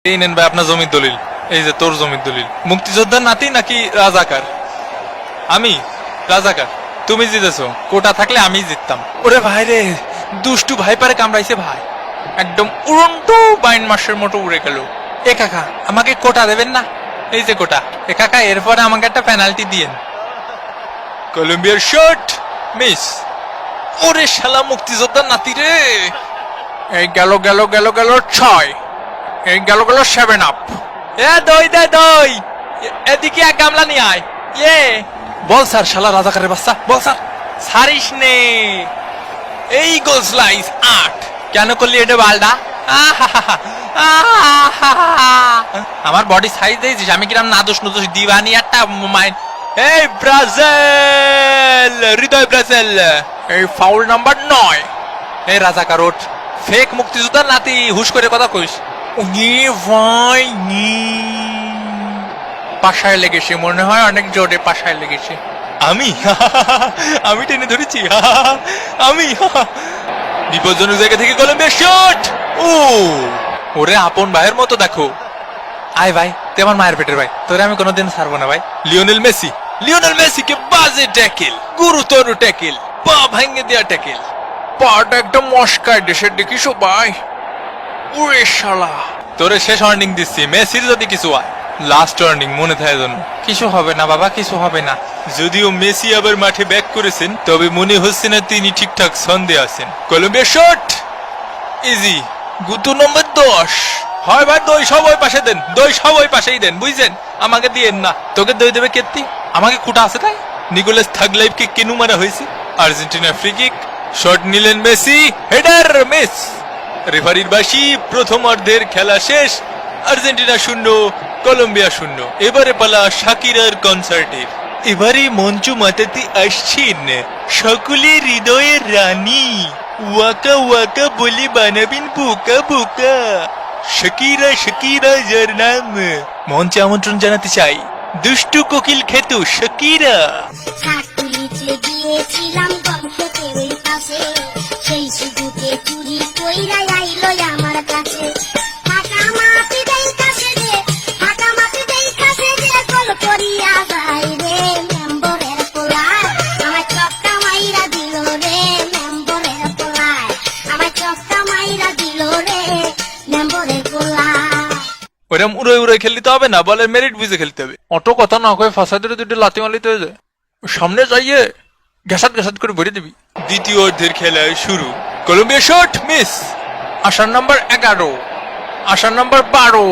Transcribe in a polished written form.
এই নেন ভাই আপনার জমির দলিল। এই যে তোর জমির দলিল। মুক্তিযোদ্ধার নাতি নাকি রাজাকার? আমি রাজাকার। তুমি জিতেছো, কোটা থাকলে আমি জিততাম। ওরে ভাই রে, দুষ্টু ভাই পারে কামড়াইছে ভাই, একদম উড়ন্টু বাইন মাসের মতো উড়ে গেল। এ কাকা আমাকে কোটা দেবেন না? এই যে কোটা। এ কাকা এরপরে আমাকে একটা পেনাল্টি দিয়েন। কলম্বিয়ার শট মিস। ওরে শালা মুক্তিযোদ্ধার নাতি রে। এই গেল গেল গেল গেল 6, এই গেল গেল 7 আপ। এ দই দে দই, এদিকে এক গামলা নিয়ে আয়। ইয়ে বল স্যার, শালা রাজাকারের বাচ্চা, বল স্যার। সারিস নে। এই গোল স্লাইস 8। কেন করলি এটা বালডা? আমার বডি সাইজ দিয়েছিস, আমি কিরাম নাদোষ নুদোষ দিবানি একটা মাইন্ড। এই ব্রাজিল, হৃদয় ব্রাজিল, এই ফাউল নাম্বার 9। এই রাজাকার ওঠ, ফেক মুক্তিযোদ্ধার নাতি, হুশ করে কথা কইস। উনি ভাই পাশায় লেগেছে মনে হয়, অনেক জোরে পাশায় লেগেছে। আমি আমি টেনে ধরেছি। আমি বিপজ্জনক জায়গা থেকে কলম্বিয়া শট। ও ওরে আপন ভাইয়ের মতো দেখো। আয় ভাই, তুই আমার মায়ের পেটের ভাই, তোরে আমি কোনোদিন ছাড়বো না ভাই। লিওনেল মেসি, লিওনেল মেসিকে বাজে ট্যাকেল, গুরুতর ট্যাকেল, পা ভেঙে দেয়া ট্যাকেল, পাটা একদম মস্কায় দেশের দেখি সবাই। ওরে শালা, তোরে শেষ ওয়ার্নিং দিচ্ছি, মেসির যদি কিছু হয় লাস্ট ওয়ার্নিং মনে থাকে যেন। কিছু হবে না বাবা, কিছু হবে না। যদিও মেসি আবার মাঠে ব্যাক করেছেন, তবে মনে হচ্ছে না তিনি ঠিকঠাক ছন্দে আছেন। Colombia shot easy. গুতু নম্বর 10। হয় ভাই দই সব ওই পাশে দেন, দই সব ওই পাশেই দেন, বুঝছেন? আমাকে দিয়েন না। তোকে দই দেবে কেত্তি, আমাকে কুটা আছে তাই। নিকোলাস থাগলাইভকে কেনু মারা হয়েছে। আর্জেন্টিনা ফ্রি কিক, শট নিলেন মেসি, হেডার মিস। রেফারির বাঁশি, প্রথম অর্ধের খেলা শেষ। Argentina 0, Colombia 0। এবারে পালা শাকিরার কনসার্টের। এবারে মঞ্চ মাতাতে আসছেন সকলের হৃদয়ের রানী, ওয়াকা ওয়াকা বলে বানাবেন বোকা বোকা। শাকিরা শাকিরা যার নাম, মঞ্চে আমন্ত্রণ জানাতে চাই দুষ্টু কোকিল খেত শাকিরা। গিয়েছিলাম গল্পের ওই পাশে, সেই সুযোগে চুরি কইরা আইলো আমার কাছে। ফাঁকা মাটি দেই কাছে রে, ফাঁকা মাটি দেই কাছে রে, কল করিয়া যাই রে মেম্বরের পোলায়, আমার চক্কা মাইরা দিল রে মেম্বরের পোলায়, আমার চক্কা মাইরা দিল রে মেম্বরের পোলায়। ওরম উড়ে উড়ে খেলতে হবে না, বলের মেরিট বুঝে খেলতে হবে। অত কথা না কয়ে ফাঁসাদের দুটো লাথি মালিতে হয়ে যায়। সামনে যাইয়ে ঘাসাত ঘাসাত করে ভরে দিবি। দ্বিতীয় অর্ধের খেলা শুরু। Colombia shot miss. আসার নাম্বার 11, আসার নাম্বার 12।